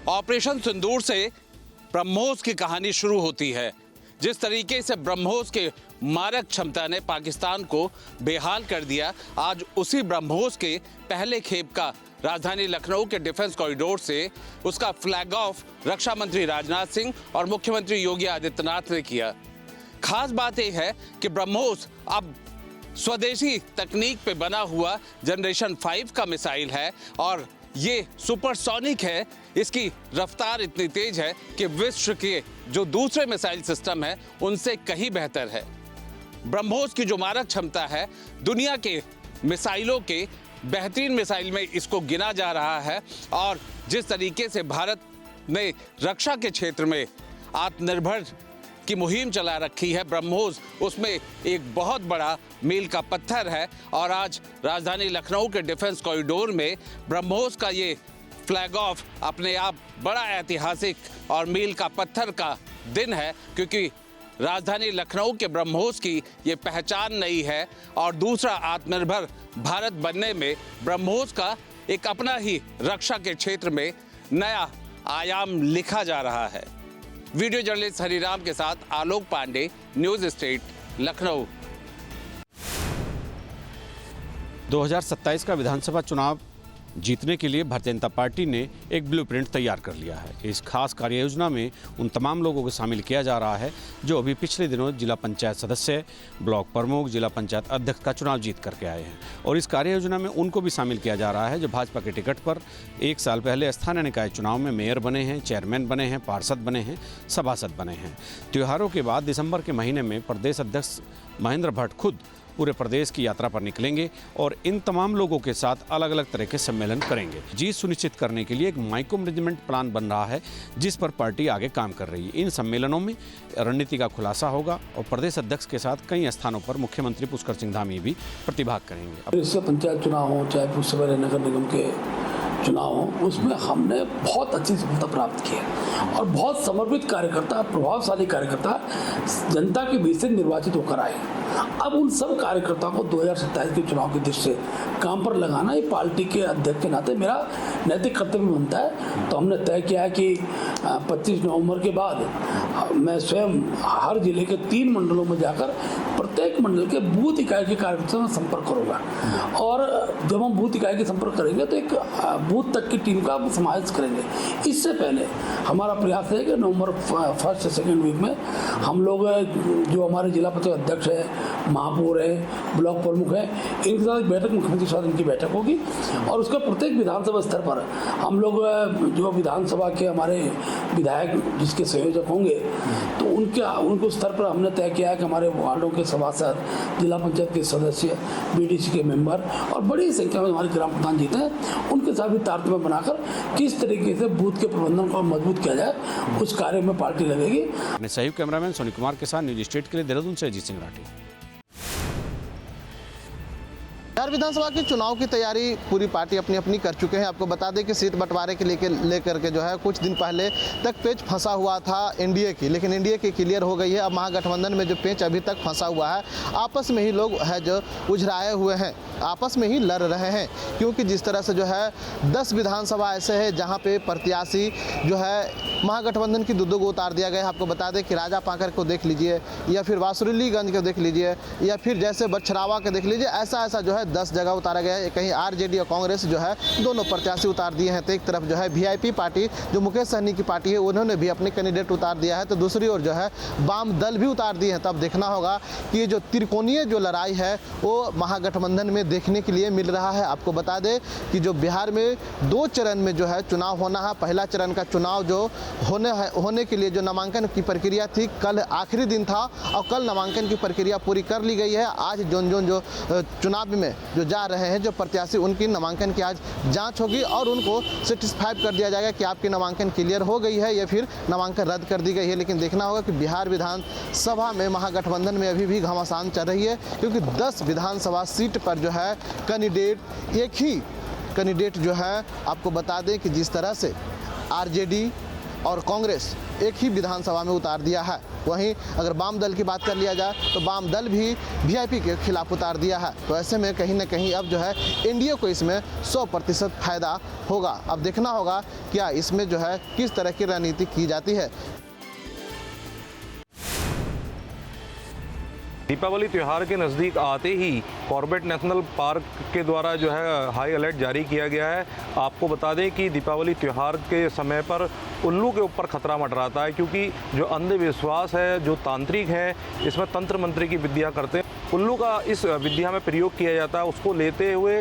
Operation सिंदूर से ब्रह्मोस की कहानी शुरू होती है। जिस तरीके से ब्रह्मोस के मारक क्षमता ने पाकिस्तान को बेहाल कर दिया, आज उसी ब्रह्मोस के पहले खेप का राजधानी लखनऊ के डिफेंस कॉरिडोर से उसका फ्लैग ऑफ रक्षा मंत्री राजनाथ सिंह और मुख्यमंत्री योगी आदित्यनाथ ने किया। खास बात यह है कि ब्रह्मोस अब स्वदेशी तकनीक पे बना हुआ जनरेशन 5 का मिसाइल है और ये सुपरसोनिक है। इसकी रफ्तार इतनी तेज है कि विश्व के जो दूसरे मिसाइल सिस्टम है उनसे कहीं बेहतर है। ब्रह्मोस की जो मारक क्षमता है, दुनिया के मिसाइलों के बेहतरीन मिसाइल में इसको गिना जा रहा है। और जिस तरीके से भारत ने रक्षा के क्षेत्र में आत्मनिर्भर की मुहिम चला रखी है, ब्रह्मोस उसमें एक बहुत बड़ा मील का पत्थर है। और आज राजधानी लखनऊ के डिफेंस कॉरिडोर में ब्रह्मोस का ये फ्लैग ऑफ अपने आप बड़ा ऐतिहासिक और मील का पत्थर का दिन है, क्योंकि राजधानी लखनऊ के ब्रह्मोस की ये पहचान नई है। और दूसरा, आत्मनिर्भर भारत बनने में ब्रह्मोस का एक अपना ही रक्षा के क्षेत्र में नया आयाम लिखा जा रहा है। वीडियो जर्नलिस्ट हरिराम के साथ आलोक पांडे, न्यूज़ स्टेट, लखनऊ। 2027 का विधानसभा चुनाव जीतने के लिए भारतीय जनता पार्टी ने एक ब्लूप्रिंट तैयार कर लिया है। इस खास कार्य योजना में उन तमाम लोगों को शामिल किया जा रहा है जो अभी पिछले दिनों जिला पंचायत सदस्य, ब्लॉक प्रमुख, जिला पंचायत अध्यक्ष का चुनाव जीत करके आए हैं। और इस कार्य योजना में उनको भी शामिल किया जा रहा है जो भाजपा के टिकट पर 1 साल पहले स्थानीय निकाय चुनाव में मेयर बने हैं, चेयरमैन बने हैं, पार्षद बने हैं, सभासद बने हैं। त्योहारों के बाद दिसंबर के महीने में प्रदेश अध्यक्ष महेंद्र भट्ट खुद पूरे प्रदेश की यात्रा पर निकलेंगे और इन तमाम लोगों के साथ अलग अलग तरह के सम्मेलन करेंगे। जीत सुनिश्चित करने के लिए एक माइक्रो मैनेजमेंट प्लान बन रहा है जिस पर पार्टी आगे काम कर रही है। इन सम्मेलनों में रणनीति का खुलासा होगा और प्रदेश अध्यक्ष के साथ कई स्थानों पर मुख्यमंत्री पुष्कर सिंह धामी भी प्रतिभाग करेंगे। इससे पंचायत चुनाव हो चाहे पुष्कर नगर निगम के चुनाव हो, उसमें हमने बहुत अच्छी सफलता प्राप्त की है और बहुत समर्पित कार्यकर्ता, प्रभावशाली कार्यकर्ता जनता के बीच से निर्वाचित होकर आए। अब उन सब कार्यकर्ताओं को 2027 के चुनाव की दृष्टि से काम पर लगाना ये पार्टी के अध्यक्ष के नाते मेरा नैतिक कर्तव्य बनता है। तो हमने तय किया है कि 25 नवंबर के बाद मैं स्वयं हर जिले के 3 मंडलों में जाकर प्रत्येक मंडल के बूथ इकाई के कार्यकर्ताओं से संपर्क करूँगा। और जब हम बूथ इकाई के संपर्क करेंगे तो एक बूथ तक की टीम का समावेश करेंगे। इससे पहले हमारा प्रयास है कि नवंबर 1 से 2 वीक में हम लोग जो हमारे जिला पंचायत अध्यक्ष है, महापौर है, ब्लॉक प्रमुख है, इनके साथ बैठक, मुख्यमंत्री के साथ इनकी बैठक होगी। और उसका प्रत्येक विधानसभा स्तर पर हम लोग जो विधानसभा के हमारे विधायक जिसके संयोजक होंगे तो उनको स्तर पर हमने तय किया है कि हमारे वार्डों के सभासद, जिला पंचायत के सदस्य, बीडीसी के मेंबर और बड़ी संख्या में हमारे ग्राम प्रधान जीते हैं, उनके साथ भी तारतम्य बनाकर किस तरीके से बूथ के प्रबंधन को मजबूत किया जाए उस कार्य में पार्टी लगेगी। अपने सहयोगी कैमरामैन सोनी कुमार के साथ न्यूज स्टेट के लिए देहरादून से अजीत सिंह राठी। बिहार विधानसभा के चुनाव की तैयारी पूरी पार्टी अपनी अपनी कर चुके हैं। आपको बता दें कि सीट बंटवारे के लेकर के जो है कुछ दिन पहले तक पेच फंसा हुआ था एनडीए की, लेकिन एनडीए की क्लियर हो गई है। अब महागठबंधन में जो पेच अभी तक फंसा हुआ है, आपस में ही लोग है जो उझराए हुए हैं, आपस में ही लड़ रहे हैं। क्योंकि जिस तरह से जो है 10 विधानसभा ऐसे है जहाँ पे प्रत्याशी जो है महागठबंधन की दो को उतार दिया गया है। आपको बता दें कि राजा पाकर को देख लीजिए या फिर वासुरीलीगंज को देख लीजिए या फिर जैसे बछरावा के देख लीजिए, ऐसा जो है 10 जगह उतारा गया है। कहीं आरजेडी और कांग्रेस जो है दोनों प्रत्याशी उतार दिए हैं। तो एक तरफ जो है वीआईपी पार्टी जो मुकेश सहनी की पार्टी है उन्होंने भी अपने कैंडिडेट उतार दिया है, तो दूसरी ओर जो है वाम दल भी उतार दिए हैं। तब देखना होगा कि ये जो त्रिकोणीय जो लड़ाई है वो महागठबंधन में देखने के लिए मिल रहा है। आपको बता दें कि जो बिहार में 2 चरण में जो है चुनाव होना है। पहला चरण का चुनाव जो होने के लिए जो नामांकन की प्रक्रिया थी, कल आखिरी दिन था और कल नामांकन की प्रक्रिया पूरी कर ली गई है। आज जो चुनाव में जो जा रहे हैं जो प्रत्याशी, उनकी नामांकन की आज जांच होगी और उनको सेटिस्फाइड कर दिया जाएगा कि आपकी नामांकन क्लियर हो गई है या फिर नामांकन रद्द कर दी गई है। लेकिन देखना होगा कि बिहार विधानसभा में महागठबंधन में अभी भी घमासान चल रही है, क्योंकि 10 विधानसभा सीट पर जो है कैंडिडेट एक ही कैंडिडेट जो है। आपको बता दें कि जिस तरह से आरजेडी और कांग्रेस एक ही विधानसभा में उतार दिया है। वहीं अगर वाम दल की बात कर लिया जाए तो वाम दल भी वीआईपी के खिलाफ उतार दिया है। तो ऐसे में कहीं ना कहीं अब जो है एनडीए को इसमें 100% फायदा होगा। अब देखना होगा क्या इसमें जो है किस तरह की रणनीति की जाती है। दीपावली त्यौहार के नज़दीक आते ही कॉर्बेट नेशनल पार्क के द्वारा जो है हाई अलर्ट जारी किया गया है। आपको बता दें कि दीपावली त्यौहार के समय पर उल्लू के ऊपर खतरा मंडराता है, क्योंकि जो अंधविश्वास है, जो तांत्रिक है, इसमें तंत्र मंत्र की विद्या करते हैं। उल्लू का इस विद्या में प्रयोग किया जाता है। उसको लेते हुए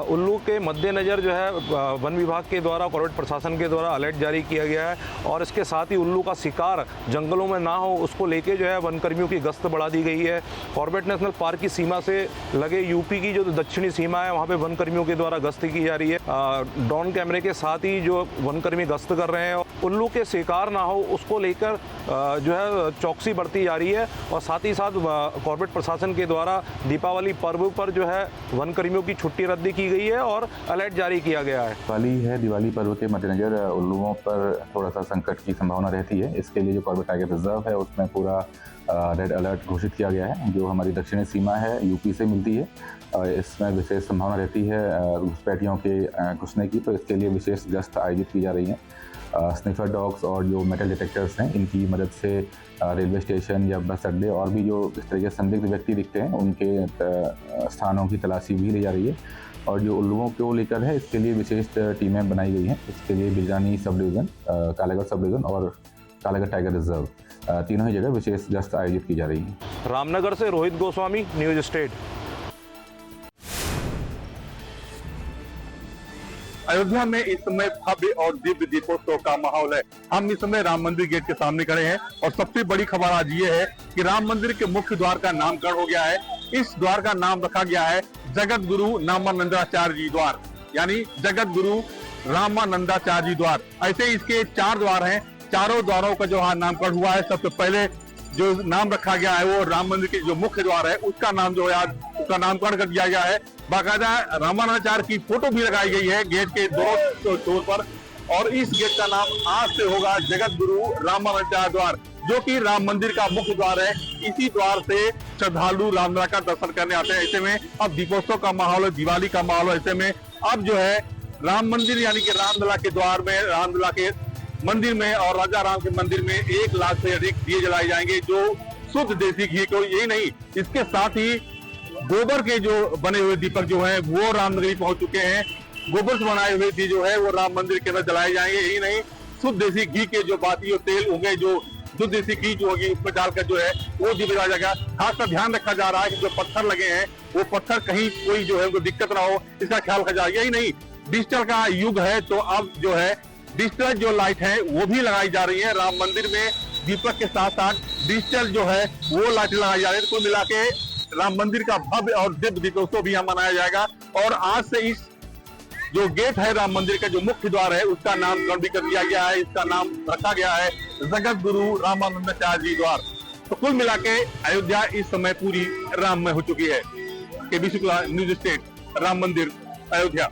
उल्लू के मद्देनज़र जो है वन विभाग के द्वारा, कॉर्बेट प्रशासन के द्वारा अलर्ट जारी किया गया है। और इसके साथ ही उल्लू का शिकार जंगलों में ना हो, उसको लेके जो है वनकर्मियों की गश्त बढ़ा दी गई है। कॉर्बेट नेशनल पार्क की सीमा से लगे यूपी की जो दक्षिणी सीमा है, वहाँ पे वनकर्मियों के द्वारा गश्त की जा रही है। ड्रोन कैमरे के साथ ही जो वनकर्मी गश्त कर रहे हैं, उल्लू के शिकार ना हो उसको लेकर जो है चौकसी बढ़ती जा रही है। और साथ ही साथ कॉर्बेट प्रशासन के द्वारा दीपावली पर्व पर जो है वनकर्मियों की छुट्टी रद्द की गई है और अलर्ट जारी किया गया है। दिवाली पर्व के मद्देनजर उल्लुओं पर थोड़ा सा संकट की संभावना रहती है। इसके लिए जो कॉर्बेट टाइगर रिजर्व है उसमें पूरा रेड अलर्ट घोषित किया गया है। जो हमारी दक्षिणी सीमा है यूपी से मिलती है, इसमें विशेष संभावना रहती है घुसपैठियों के घुसने की, तो इसके लिए विशेष गश्त आयोजित की जा रही है। स्निफर डॉग्स और जो मेटल डिटेक्टर्स हैं, इनकी मदद से रेलवे स्टेशन या बस अड्डे और भी जो इस तरह के संदिग्ध व्यक्ति दिखते हैं उनके स्थानों की तलाशी भी ली जा रही है। और जो उल्लुओं को लेकर है, इसके लिए विशेष टीमें बनाई गई हैं। इसके लिए Bijrani sub division, Kalagarh sub division और कालागढ़ टाइगर रिजर्व, तीनों ही जगह विशेष गश्त आयोजित की जा रही है। रामनगर से रोहित गोस्वामी, न्यूज़ स्टेट। अयोध्या में इस समय भव्य और दिव्य दीपोत्सव का माहौल है। हम इस समय राम मंदिर गेट के सामने खड़े हैं और सबसे बड़ी खबर आज ये है कि राम मंदिर के मुख्य द्वार का नामकरण हो गया है। इस द्वार का नाम रखा गया है जगत गुरु रामानंदाचार्य जी द्वार, यानी जगत गुरु रामानंदाचार्य जी द्वार। ऐसे इसके 4 द्वार हैं। चारों द्वारों का जो नामकरण हुआ है, सबसे पहले जो नाम रखा गया है वो राम मंदिर के जो मुख्य द्वार है उसका नाम जो है आज उसका नामकरण कर दिया गया है। बाकायदा रामानंदाचार्य की फोटो भी लगाई गई है गेट के दोनों छोर पर। और इस गेट का नाम आज से होगा जगत गुरु रामानंदाचार्य द्वार, जो कि राम मंदिर का मुख्य द्वार है। इसी द्वार से श्रद्धालु रामलला का दर्शन करने आते हैं। ऐसे में अब दीपोत्सव का माहौल है, दिवाली का माहौल है। ऐसे में अब जो है राम मंदिर यानी कि रामलला के द्वार में, रामलला के मंदिर में और राजा राम के मंदिर में 1 लाख से अधिक दिए जलाए जाएंगे, जो शुद्ध देसी घी को, यही नहीं इसके साथ ही गोबर के जो बने हुए दीपक जो हैं वो रामनगरी पहुंच चुके हैं। गोबर से बनाए हुए दीप जो है वो राम मंदिर के अंदर जलाए जाएंगे। यही नहीं, शुद्ध देसी घी के जो बाती और तेल होंगे, जो शुद्ध देसी घी जो होगी उसमें डालकर जो है वो दीप जलाया जाएगा। खासकर ध्यान रखा जा रहा है कि जो पत्थर लगे हैं वो पत्थर कहीं कोई जो है उनको दिक्कत ना हो, इसका ख्याल रखा जाएगा। यही नहीं, डिजिटल का युग है तो अब जो है डिजिटल जो लाइट है वो भी लगाई जा रही है। राम मंदिर में दीपक के साथ साथ डिजिटल जो है वो लाइट लगाई जा रही है। कुल मिला के राम मंदिर का भव्य और दिव्य दीपोत्सव भी यहाँ मनाया जाएगा। और आज से इस जो गेट है राम मंदिर का जो मुख्य द्वार है उसका नामकरण भी कर दिया गया है। इसका नाम रखा गया है जगत गुरु रामानंदाचार्य जी द्वार। तो कुल मिला के अयोध्या इस समय पूरी राम में हो चुकी है। केबी शुक्ला, न्यूज़ स्टेट, राम मंदिर, अयोध्या।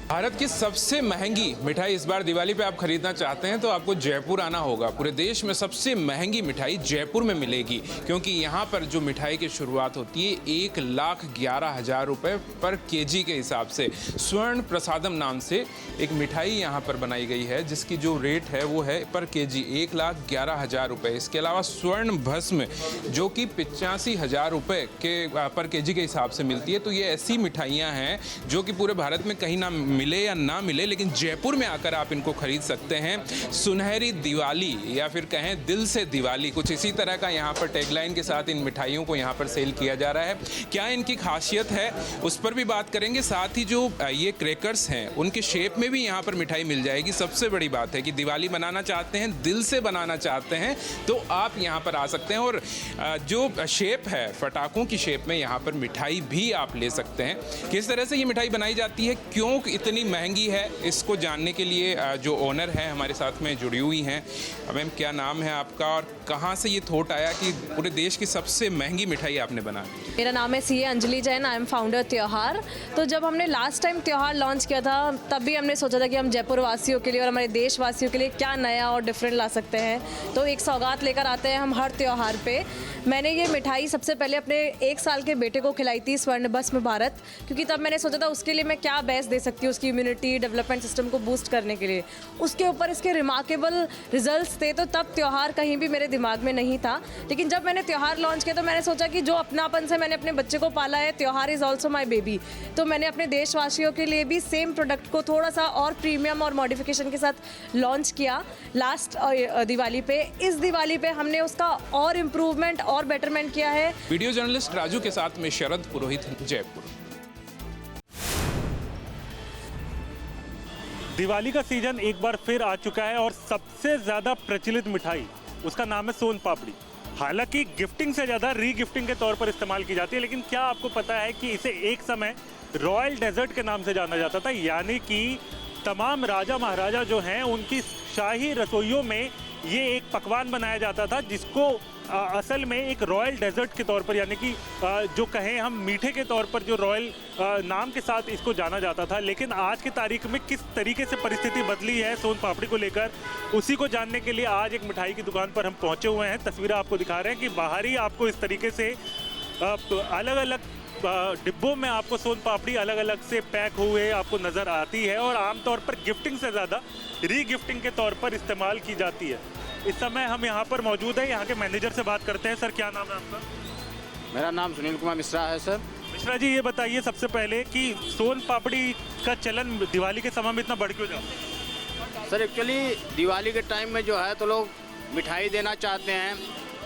भारत की सबसे महंगी मिठाई इस बार दिवाली पे आप खरीदना चाहते हैं तो आपको जयपुर आना होगा। पूरे देश में सबसे महंगी मिठाई जयपुर में मिलेगी, क्योंकि यहाँ पर जो मिठाई की शुरुआत होती है 1,11,000 रुपये पर केजी के हिसाब से। स्वर्ण प्रसादम नाम से एक मिठाई यहाँ पर बनाई गई है जिसकी जो रेट है वो है पर केजी 1,11,000 रुपये। इसके अलावा स्वर्ण भस्म जो कि 85,000 रुपये के पर केजी के हिसाब से मिलती है। तो ये ऐसी मिठाइयाँ हैं जो कि पूरे भारत में कहीं ना मिले या ना मिले, लेकिन जयपुर में आकर आप इनको खरीद सकते हैं। सुनहरी दिवाली या फिर कहें दिल से दिवाली, कुछ इसी तरह का यहाँ पर टैगलाइन के साथ इन मिठाइयों को यहाँ पर सेल किया जा रहा है। क्या इनकी खासियत है उस पर भी बात करेंगे। साथ ही जो ये क्रैकर्स हैं उनके शेप में भी यहाँ पर मिठाई मिल जाएगी। सबसे बड़ी बात है कि दिवाली बनाना चाहते हैं, दिल से बनाना चाहते हैं तो आप यहाँ पर आ सकते हैं। और जो शेप है पटाखों की शेप में यहाँ पर मिठाई भी आप ले सकते हैं। किस तरह से ये मिठाई बनाई जाती है, क्यों कितनी महंगी है, इसको जानने के लिए जो ओनर है हमारे साथ में जुड़ी हुई हैं। मैम, क्या नाम है आपका और कहाँ से ये थॉट आया कि पूरे देश की सबसे महंगी मिठाई आपने बना दी? मेरा नाम है CA Anjali Jain, I am founder त्योहार। तो जब हमने लास्ट टाइम त्योहार लॉन्च किया था तब भी हमने सोचा था कि हम जयपुर वासियों के लिए और हमारे देशवासियों के लिए क्या नया और डिफरेंट ला सकते हैं। तो एक सौगात लेकर आते हैं हम हर त्योहार पे। मैंने ये मिठाई सबसे पहले अपने 1 साल के बेटे को खिलाई थी स्वर्ण भस्म भारत, क्योंकि तब मैंने सोचा था उसके लिए मैं क्या बेस्ट दे सकती हूँ उसकी इम्यूनिटी डेवलपमेंट सिस्टम को बूस्ट करने के लिए। उसके ऊपर इसके रिमार्केबल रिजल्ट्स थे, तो तब त्योहार कहीं भी मेरे दिमाग में नहीं था। लेकिन जब मैंने त्योहार लॉन्च किया तो मैंने सोचा कि जो अपनापन से मैंने अपने बच्चे को पाला है, त्योहार इज़ ऑल्सो माई बेबी, तो मैंने अपने देशवासियों के लिए भी सेम प्रोडक्ट को थोड़ा सा और प्रीमियम और मॉडिफिकेशन के साथ लॉन्च किया लास्ट दिवाली पे। इस दिवाली पे हमने उसका और इम्प्रूवमेंट और बेटरमेंट किया है। वीडियो जर्नलिस्ट राजू के साथ में शरद पुरोहित, जयपुर। दिवाली का सीजन एक बार फिर आ चुका है और सबसे ज़्यादा प्रचलित मिठाई उसका नाम है सोन पापड़ी। हालांकि गिफ्टिंग से ज़्यादा री गिफ्टिंग के तौर पर इस्तेमाल की जाती है, लेकिन क्या आपको पता है कि इसे एक समय रॉयल डेजर्ट के नाम से जाना जाता था, यानी कि तमाम राजा महाराजा जो हैं उनकी शाही रसोइयों में ये एक पकवान बनाया जाता था जिसको असल में एक रॉयल डेजर्ट के तौर पर, यानी कि जो कहें हम मीठे के तौर पर जो रॉयल नाम के साथ इसको जाना जाता था। लेकिन आज की तारीख में किस तरीके से परिस्थिति बदली है सोन पापड़ी को लेकर, उसी को जानने के लिए आज एक मिठाई की दुकान पर हम पहुंचे हुए हैं। तस्वीरें आपको दिखा रहे हैं कि बाहर ही आपको इस तरीके से अलग अलग डिब्बों में आपको सोन पापड़ी अलग अलग से पैक हुए आपको नज़र आती है और आमतौर पर गिफ्टिंग से ज़्यादा री गिफ्टिंग के तौर पर इस्तेमाल की जाती है। इस समय हम यहाँ पर मौजूद हैं, यहाँ के मैनेजर से बात करते हैं। सर, क्या नाम है आपका? मेरा नाम सुनील कुमार मिश्रा है सर। मिश्रा जी, ये बताइए सबसे पहले कि सोन पापड़ी का चलन दिवाली के समय में इतना बढ़ क्यों जाता है? सर, एक्चुअली दिवाली के टाइम में जो है तो लोग मिठाई देना चाहते हैं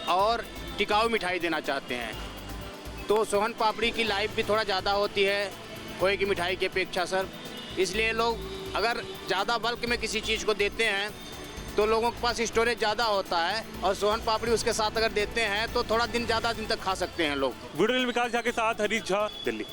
और टिकाऊ मिठाई देना चाहते हैं, तो सोन पापड़ी की लाइफ भी थोड़ा ज़्यादा होती है खोए की मिठाई की अपेक्षा सर। इसलिए लोग अगर ज़्यादा बल्क में किसी चीज़ को देते हैं तो लोगों के पास स्टोरेज ज़्यादा होता है, और सोन पापड़ी उसके साथ अगर देते हैं तो थोड़ा ज़्यादा दिन तक खा सकते हैं लोग। वीडियो विकास झा के साथ हरीश झा, दिल्ली।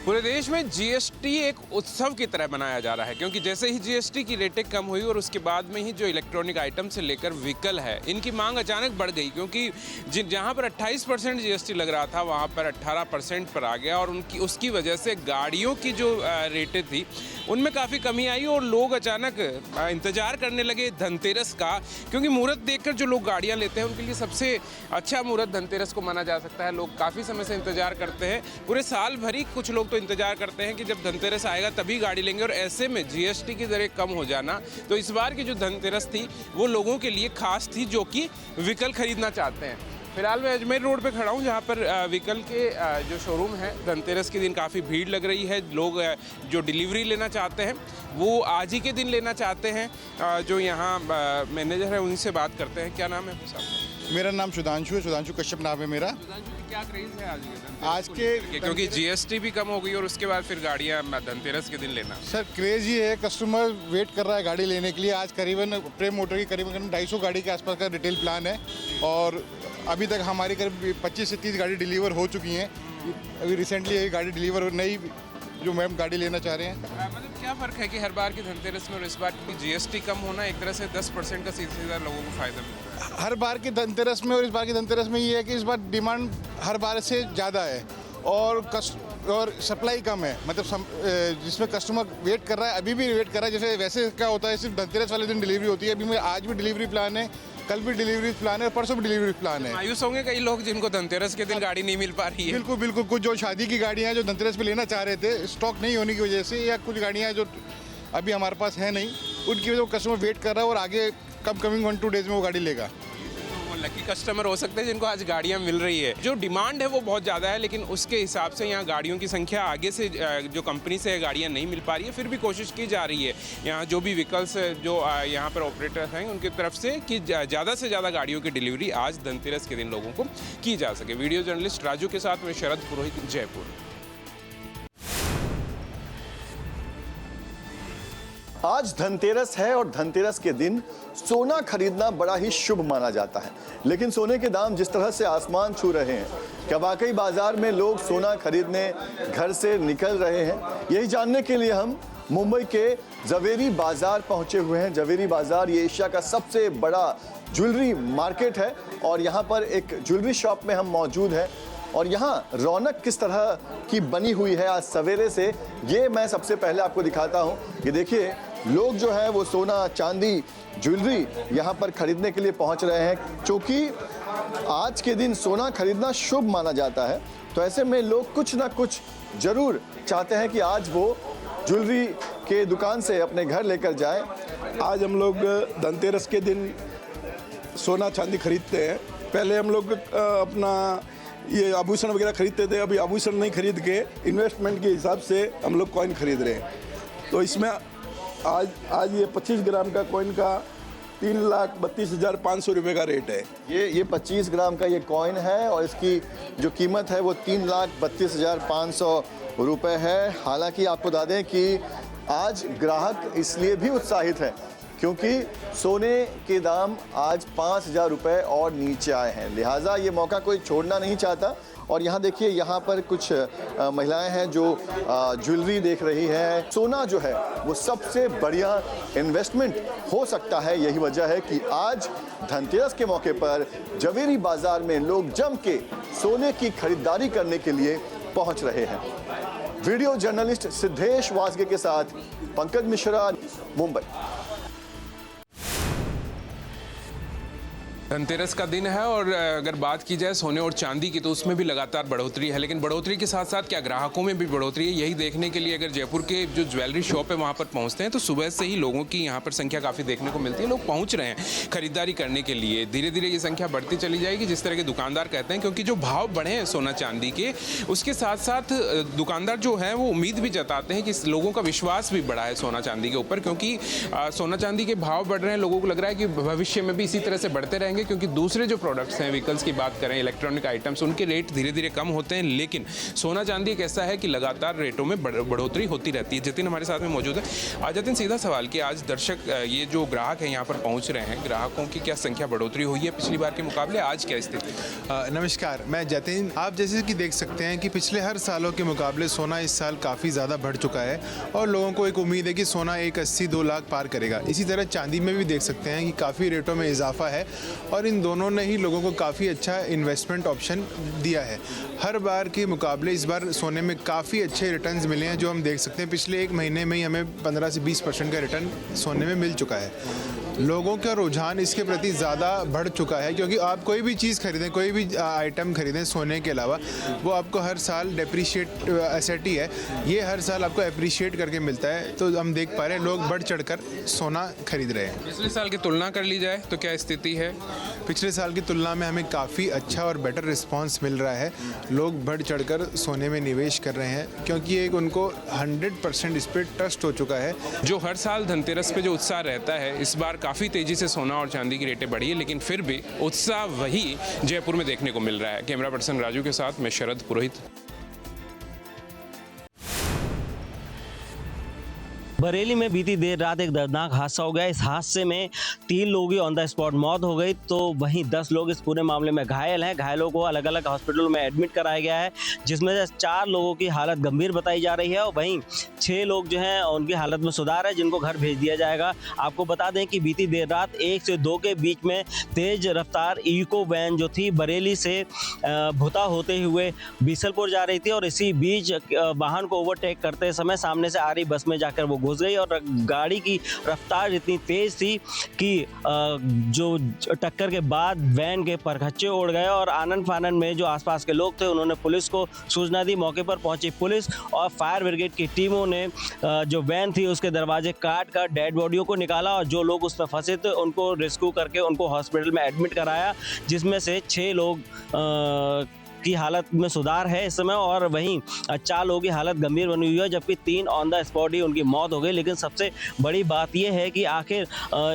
पूरे देश में जीएसटी एक उत्सव की तरह मनाया जा रहा है, क्योंकि जैसे ही जीएसटी की रेटें कम हुई और उसके बाद में ही जो इलेक्ट्रॉनिक आइटम से लेकर व्हीकल है, इनकी मांग अचानक बढ़ गई, क्योंकि जहां पर 28% जीएसटी लग रहा था वहां पर 18% पर आ गया, और उसकी वजह से गाड़ियों की जो रेटें थी उनमें काफ़ी कमी आई और लोग अचानक इंतज़ार करने लगे धनतेरस का, क्योंकि मुहूर्त देखकर जो लोग गाड़ियाँ लेते हैं उनके लिए सबसे अच्छा मुहूर्त धनतेरस को माना जा सकता है। लोग काफ़ी समय से इंतज़ार करते हैं, पूरे साल भर ही कुछ लोग तो इंतजार करते हैं कि जब धनतेरस आएगा तभी गाड़ी लेंगे, और ऐसे में जीएसटी की दरें कम हो जाना, तो इस बार की जो धनतेरस थी वो लोगों के लिए खास थी जो कि व्हीकल खरीदना चाहते हैं। फिलहाल मैं अजमेर रोड पे खड़ा हूँ, जहाँ पर व्हीकल के जो शोरूम है धनतेरस के दिन काफ़ी भीड़ लग रही है। लोग जो डिलीवरी लेना चाहते हैं वो आज ही के दिन लेना चाहते हैं। जो यहाँ मैनेजर है उनसे बात करते हैं। क्या नाम है आपका साहब? मेरा नाम सुधांशु है, सुधांशु कश्यप नाम है मेरा। क्या क्रेज है आज के क्योंकि जीएसटी भी कम हो गई और उसके बाद फिर गाड़ियाँ धनतेरस के दिन लेना? सर, क्रेज ये है, कस्टमर वेट कर रहा है गाड़ी लेने के लिए। आज करीबन प्रेम मोटर की करीबन 250 गाड़ी के आसपास का रिटेल प्लान है, और अभी तक हमारी करीब 25 से 30 गाड़ी डिलीवर हो चुकी हैं। अभी रिसेंटली ये गाड़ी डिलीवर नई जो मैम गाड़ी लेना चाह रहे हैं। मतलब क्या फ़र्क है कि हर बार की धनतेरस में और इस बार की जीएसटी कम होना एक तरह से 10% का सीधा लोगों को फ़ायदा मिलता है? हर बार की धनतेरस में और इस बार की धनतेरस में ये है कि इस बार डिमांड हर बार से ज़्यादा है और सप्लाई कम है, मतलब जिसमें कस्टमर वेट कर रहा है, अभी भी वेट कर रहा है। जैसे वैसे क्या होता है, सिर्फ धनतेरस वाले दिन डिलीवरी होती है। अभी मैं आज भी डिलीवरी प्लान है, कल भी डिलीवरी प्लान है, परसों भी डिलीवरी प्लान है। मायूस होंगे कई लोग जिनको धनतेरस के दिन गाड़ी नहीं मिल पा रही है। बिल्कुल बिल्कुल, कुछ जो शादी की गाड़ियाँ हैं जो धनतेरस पे लेना चाह रहे थे, स्टॉक नहीं होने की वजह से, या कुछ गाड़ियाँ जो अभी हमारे पास है नहीं, उनकी वजह से कस्टमर वेट कर रहा है और आगे कमिंग 1-2 डेज में वो गाड़ी लेगा। वो लकी कस्टमर हो सकते हैं जिनको आज गाड़ियाँ मिल रही है। जो डिमांड है वो बहुत ज़्यादा है, लेकिन उसके हिसाब से यहाँ गाड़ियों की संख्या आगे से जो कंपनी से गाड़ियाँ नहीं मिल पा रही है, फिर भी कोशिश की जा रही है यहाँ जो भी व्हीकल्स जो यहाँ पर ऑपरेटर्स हैं उनकी तरफ से कि ज़्यादा से ज़्यादा गाड़ियों की डिलीवरी आज धनतेरस के दिन लोगों को की जा सके। वीडियो जर्नलिस्ट राजू के साथ में शरद पुरोहित, जयपुर। आज धनतेरस है और धनतेरस के दिन सोना खरीदना बड़ा ही शुभ माना जाता है, लेकिन सोने के दाम जिस तरह से आसमान छू रहे हैं, क्या वाकई बाजार में लोग सोना खरीदने घर से निकल रहे हैं? यही जानने के लिए हम मुंबई के जवेरी बाजार पहुंचे हुए हैं। जवेरी बाजार ये एशिया का सबसे बड़ा ज्वेलरी मार्केट है और यहाँ पर एक ज्वेलरी शॉप में हम मौजूद हैं और यहाँ रौनक किस तरह की बनी हुई है आज सवेरे से, ये मैं सबसे पहले आपको दिखाता हूँ। ये देखिए, लोग जो है वो सोना चांदी ज्वेलरी यहाँ पर खरीदने के लिए पहुँच रहे हैं, क्योंकि आज के दिन सोना खरीदना शुभ माना जाता है। तो ऐसे में लोग कुछ ना कुछ जरूर चाहते हैं कि आज वो ज्वेलरी के दुकान से अपने घर लेकर जाएं। आज हम लोग धनतेरस के दिन सोना चांदी खरीदते हैं। पहले हम लोग अपना ये आभूषण वगैरह खरीदते थे, अभी आभूषण नहीं खरीद के इन्वेस्टमेंट के हिसाब से हम लोग कॉइन खरीद रहे हैं। तो इसमें आज ये 25 ग्राम का कॉइन का 3,32,500 रुपये का रेट है। ये 25 ग्राम का ये कॉइन है और इसकी जो कीमत है वो 3,32,500 रुपये है। हालांकि आपको बता दें कि आज ग्राहक इसलिए भी उत्साहित है क्योंकि सोने के दाम आज 5,000 रुपये और नीचे आए हैं, लिहाजा ये मौका कोई छोड़ना नहीं चाहता। और यहाँ देखिए, यहाँ पर कुछ महिलाएं हैं जो ज्वेलरी देख रही हैं। सोना जो है वो सबसे बढ़िया इन्वेस्टमेंट हो सकता है। यही वजह है कि आज धनतेरस के मौके पर जवेरी बाजार में लोग जम के सोने की खरीदारी करने के लिए पहुँच रहे हैं। वीडियो जर्नलिस्ट सिद्धेश वासगे के साथ पंकज मिश्रा, मुंबई। धनतेरस का दिन है और अगर बात की जाए सोने और चांदी की तो उसमें भी लगातार बढ़ोतरी है, लेकिन बढ़ोतरी के साथ साथ क्या ग्राहकों में भी बढ़ोतरी है, यही देखने के लिए अगर जयपुर के जो ज्वेलरी शॉप है वहाँ पर पहुँचते हैं तो सुबह से ही लोगों की यहाँ पर संख्या काफ़ी देखने को मिलती है। लोग पहुँच रहे हैं खरीदारी करने के लिए। धीरे धीरे ये संख्या बढ़ती चली जाएगी जिस तरह के दुकानदार कहते हैं, क्योंकि जो भाव बढ़े हैं सोना चांदी के, उसके साथ साथ दुकानदार जो हैं वो उम्मीद भी जताते हैं कि लोगों का विश्वास भी बढ़ा है सोना चांदी के ऊपर, क्योंकि सोना चांदी के भाव बढ़ रहे हैं। लोगों को लग रहा है कि भविष्य में भी इसी तरह से बढ़ते रहेंगे, क्योंकि दूसरे जो प्रोडक्ट्स हैं, व्हीकल्स की बात करें, इलेक्ट्रॉनिक आइटम्स, उनके रेट धीरे धीरे कम होते हैं, लेकिन सोना चांदी एक ऐसा है कि लगातार रेटों में बढ़ोतरी होती रहती है। जतिन हमारे साथ में मौजूद है। आज जतिन, सीधा सवाल कि आज दर्शक ये जो ग्राहक हैं यहाँ पर पहुँच रहे हैं, ग्राहकों की क्या संख्या बढ़ोतरी हुई है पिछली बार के मुकाबले? आज क्या स्थिति? नमस्कार, मैं जतिन। आप जैसे कि देख सकते हैं कि पिछले हर सालों के मुकाबले सोना इस साल काफ़ी ज़्यादा बढ़ चुका है और लोगों को एक उम्मीद है कि सोना 1,80-2 लाख पार करेगा। इसी तरह चांदी में भी देख सकते हैं कि काफ़ी रेटों में इजाफा है और इन दोनों ने ही लोगों को काफ़ी अच्छा इन्वेस्टमेंट ऑप्शन दिया है। हर बार के मुकाबले इस बार सोने में काफ़ी अच्छे रिटर्न्स मिले हैं, जो हम देख सकते हैं पिछले 1 महीने में ही हमें 15 से 20% का रिटर्न सोने में मिल चुका है। लोगों का रुझान इसके प्रति ज़्यादा बढ़ चुका है, क्योंकि आप कोई भी चीज़ खरीदें, कोई भी आइटम खरीदें सोने के अलावा, वो आपको हर साल डेप्रीशिएट एसेट ही है, ये हर साल आपको अप्रिशिएट करके मिलता है। तो हम देख पा रहे हैं लोग बढ़ चढ़कर सोना खरीद रहे हैं। पिछले साल की तुलना कर ली जाए तो क्या स्थिति है? पिछले साल की तुलना में हमें काफ़ी अच्छा और बेटर रिस्पांस मिल रहा है। लोग बढ़ चढ़कर सोने में निवेश कर रहे हैं, क्योंकि एक उनको 100% इस पर ट्रस्ट हो चुका है। जो हर साल धनतेरस पे जो उत्साह रहता है, इस बार काफ़ी तेज़ी से सोना और चांदी की रेटें बढ़ी है, लेकिन फिर भी उत्साह वही जयपुर में देखने को मिल रहा है। कैमरा पर्सन राजू के साथ मैं शरद पुरोहित। बरेली में बीती देर रात एक दर्दनाक हादसा हो गया। इस हादसे में 3 लोगों की ऑन द स्पॉट मौत हो गई, तो वहीं 10 लोग इस पूरे मामले में घायल हैं। घायलों को अलग अलग हॉस्पिटलों में एडमिट कराया गया है, जिसमें से 4 लोगों की हालत गंभीर बताई जा रही है और वहीं 6 लोग जो हैं उनकी हालत में सुधार है, जिनको घर भेज दिया जाएगा। आपको बता दें कि बीती देर रात 1 से 2 के बीच में तेज रफ्तार इको वैन जो थी बरेली से भुता होते हुए बीसलपुर जा रही थी और इसी बीच वाहन को ओवरटेक करते समय सामने से आ रही बस में जाकर वो घुस गई और गाड़ी की रफ्तार इतनी तेज थी कि जो टक्कर के बाद वैन के परखच्चे उड़ गए और आनन फानन में जो आसपास के लोग थे उन्होंने पुलिस को सूचना दी। मौके पर पहुंची पुलिस और फायर ब्रिगेड की टीमों ने जो वैन थी उसके दरवाजे काट कर डेड बॉडियों को निकाला और जो लोग उसमें फंसे थे उनको रेस्क्यू करके उनको हॉस्पिटल में एडमिट कराया, जिसमें से 6 लोग की हालत में सुधार है इस समय और वहीं 4 लोगों की हालत गंभीर बनी हुई है, जबकि 3 ऑन द स्पॉट ही उनकी मौत हो गई। लेकिन सबसे बड़ी बात यह है कि आखिर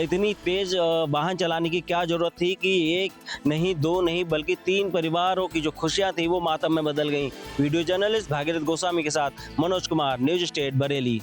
इतनी तेज वाहन चलाने की क्या जरूरत थी कि 1 नहीं 2 नहीं बल्कि 3 परिवारों की जो खुशियां थी वो मातम में बदल गई। वीडियो जर्नलिस्ट भागीरथ गोस्वामी के साथ मनोज कुमार, न्यूज स्टेट बरेली।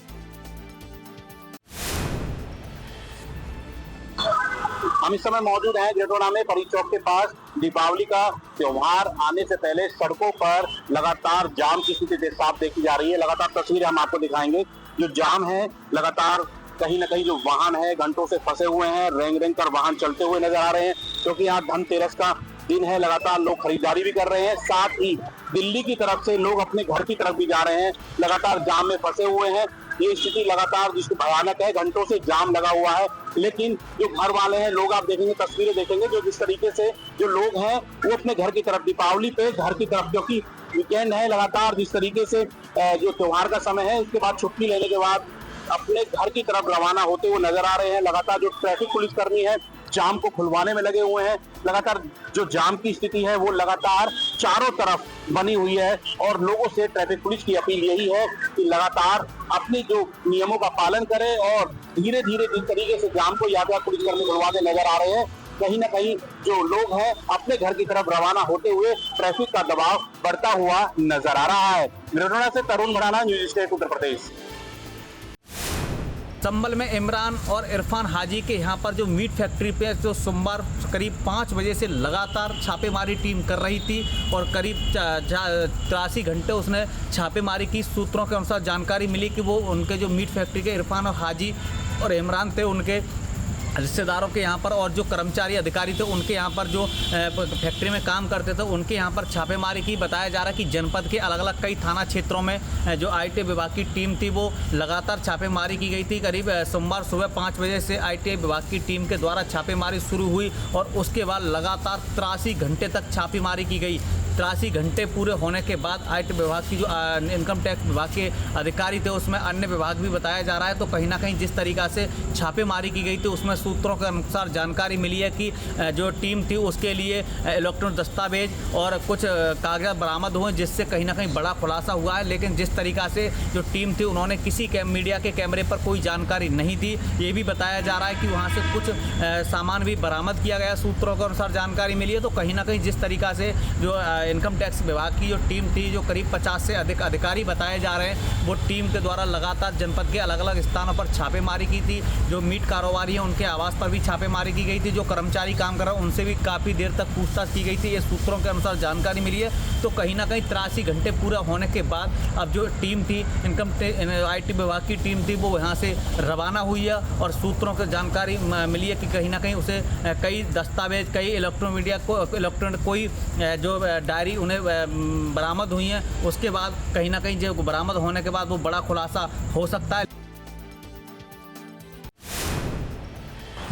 हम इस समय मौजूद हैं ग्रेटोना में परी चौक के पास। दीपावली का त्योहार आने से पहले सड़कों पर लगातार जाम की स्थिति साफ देखी जा रही है। लगातार तस्वीरें हम आपको दिखाएंगे। जो जाम है लगातार कहीं ना कहीं जो वाहन है घंटों से फंसे हुए हैं, रेंग रेंग कर वाहन चलते हुए नजर आ रहे हैं, क्योंकि यहाँ धनतेरस का दिन है। लगातार लोग खरीदारी भी कर रहे हैं, साथ ही दिल्ली की तरफ से लोग अपने घर की तरफ भी जा रहे हैं, लगातार जाम में फंसे हुए हैं। ये स्थिति लगातार जिसको भयानक है, घंटों से जाम लगा हुआ है। लेकिन जो घर वाले हैं लोग, आप देखेंगे तस्वीरें देखेंगे, जो जिस तरीके से जो लोग हैं वो अपने घर की तरफ, दीपावली पे घर की तरफ, क्योंकि वीकेंड है, लगातार जिस तरीके से जो त्योहार का समय है इसके बाद छुट्टी लेने के बाद अपने घर की तरफ रवाना होते हुए नजर आ रहे हैं। लगातार जो ट्रैफिक पुलिसकर्मी है जाम को खुलवाने में लगे हुए हैं। लगातार जो जाम की स्थिति है वो लगातार चारों तरफ बनी हुई है और लोगों से ट्रैफिक पुलिस की अपील यही है कि लगातार अपने जो नियमों का पालन करें और धीरे धीरे जिस तरीके से जाम को यातायात पुलिसकर्मी खुलवाते नजर आ रहे हैं, कहीं ना कहीं जो लोग हैं अपने घर की तरफ रवाना होते हुए ट्रैफिक का दबाव बढ़ता हुआ नजर आ रहा है। ग्रेटोना से तरुण भड़ाना, न्यूज स्टेट उत्तर प्रदेश। संभल में इमरान और इरफान हाजी के यहाँ पर जो मीट फैक्ट्री पे जो सोमवार करीब 5 बजे से लगातार छापेमारी टीम कर रही थी और करीब 83 घंटे उसने छापेमारी की। सूत्रों के अनुसार जानकारी मिली कि वो उनके जो मीट फैक्ट्री के इरफान और हाजी और इमरान थे, उनके रिश्तेदारों के यहाँ पर और जो कर्मचारी अधिकारी थे उनके यहाँ पर जो फैक्ट्री में काम करते थे उनके यहाँ पर छापेमारी की। बताया जा रहा है कि जनपद के अलग अलग कई थाना क्षेत्रों में जो आईटी विभाग की टीम थी वो लगातार छापेमारी की गई थी। करीब सोमवार सुबह 5 बजे से आईटी विभाग की टीम के द्वारा छापेमारी शुरू हुई और उसके बाद लगातार 83 घंटे तक छापेमारी की गई। 83 घंटे पूरे होने के बाद आईटी विभाग की जो इनकम टैक्स विभाग के अधिकारी थे, उसमें अन्य विभाग भी बताया जा रहा है। तो कहीं ना कहीं जिस तरीक़ा से छापेमारी की गई थी उसमें सूत्रों के अनुसार जानकारी मिली है कि जो टीम थी उसके लिए इलेक्ट्रॉनिक दस्तावेज और कुछ कागजात बरामद हुए, जिससे कहीं ना कहीं बड़ा खुलासा हुआ है। लेकिन जिस तरीक़ा से जो टीम थी उन्होंने किसी मीडिया के कैमरे पर कोई जानकारी नहीं दी। ये भी बताया जा रहा है कि वहाँ से कुछ सामान भी बरामद किया गया, सूत्रों के अनुसार जानकारी मिली है। तो कहीं ना कहीं जिस तरीक़ा से जो इनकम टैक्स विभाग की जो टीम थी, जो करीब 50 से अधिक अधिकारी बताए जा रहे हैं, वो टीम के द्वारा लगातार जनपद के अलग अलग स्थानों पर छापेमारी की थी। जो मीट कारोबारी हैं उनके आवास पर भी छापेमारी की गई थी। जो कर्मचारी काम कर रहे हैं उनसे भी काफ़ी देर तक पूछताछ की गई थी। ये सूत्रों के अनुसार जानकारी मिली है। तो कहीं ना कहीं 83 घंटे पूरा होने के बाद अब जो टीम थी आईटी विभाग की टीम थी वो यहाँ से रवाना हुई है और सूत्रों से जानकारी मिली है कि कहीं ना कहीं उसे कई दस्तावेज, कई इलेक्ट्रॉनिक कोई जो डायरी उन्हें बरामद हुई हैं। उसके बाद कहीं ना कहीं जो बरामद होने के बाद वो बड़ा खुलासा हो सकता है।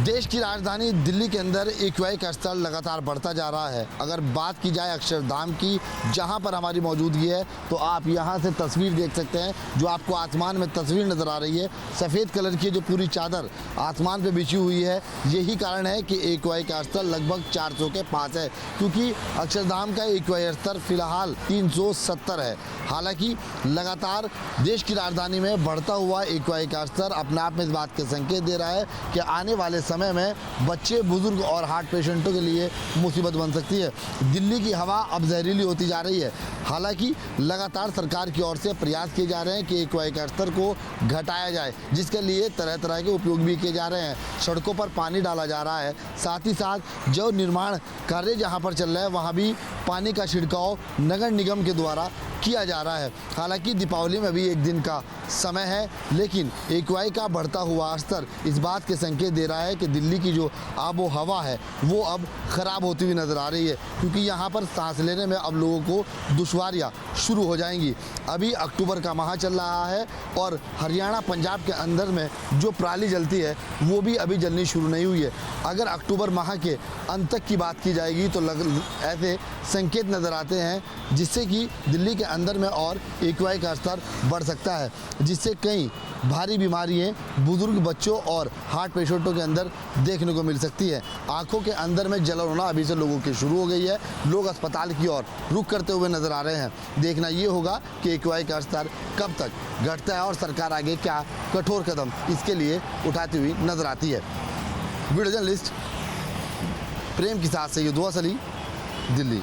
देश की राजधानी दिल्ली के अंदर एक्यूआई का स्तर लगातार बढ़ता जा रहा है। अगर बात की जाए अक्षरधाम की, जहां पर हमारी मौजूदगी है, तो आप यहां से तस्वीर देख सकते हैं। जो आपको आसमान में तस्वीर नज़र आ रही है, सफ़ेद कलर की जो पूरी चादर आसमान पे बिछी हुई है, यही कारण है कि एक्यूआई का स्तर लगभग 400 के पास है, क्योंकि अक्षरधाम का एक्यूआई स्तर फिलहाल 370 है। हालांकि लगातार देश की राजधानी में बढ़ता हुआ एक्यूआई का स्तर अपने आप में इस बात के संकेत दे रहा है कि आने वाले समय में बच्चे, बुजुर्ग और हार्ट पेशेंटों के लिए मुसीबत बन सकती है। दिल्ली की हवा अब जहरीली होती जा रही है। हालांकि लगातार सरकार की ओर से प्रयास किए जा रहे हैं कि एक्यूआई का स्तर को घटाया जाए, जिसके लिए तरह तरह के उपयोग भी किए जा रहे हैं। सड़कों पर पानी डाला जा रहा है, साथ ही साथ जो निर्माण कार्य जहां पर चल रहा है वहां भी पानी का छिड़काव नगर निगम के द्वारा किया जा रहा है। हालांकि दीपावली में भी एक दिन का समय है, लेकिन एक्यूआई का बढ़ता हुआ स्तर इस बात के संकेत दे रहा है कि दिल्ली की जो आबो हवा है वो अब ख़राब होती हुई नज़र आ रही है, क्योंकि यहाँ पर सांस लेने में अब लोगों को दुश्वारियाँ शुरू हो जाएंगी। अभी अक्टूबर का माह चल रहा है और हरियाणा, पंजाब के अंदर में जो पराली जलती है वो भी अभी जलनी शुरू नहीं हुई है। अगर अक्टूबर माह के अंत तक की बात की जाएगी तो ऐसे संकेत नज़र आते हैं जिससे कि दिल्ली के अंदर में और एक्यूआई का स्तर बढ़ सकता है, जिससे कई भारी बीमारियां बुजुर्ग, बच्चों और हार्ट पेशेंटों के अंदर देखने को मिल सकती है। आंखों के अंदर में जलन होना अभी से लोगों की शुरू हो गई है। लोग अस्पताल की ओर रुख करते हुए नजर आ रहे हैं। देखना ये होगा कि एक्यूआई का स्तर कब तक घटता है और सरकार आगे क्या कठोर कदम इसके लिए उठाती हुई नजर आती है। वीडियो जर्नलिस्ट प्रेम के साथ सैयद अली, दिल्ली।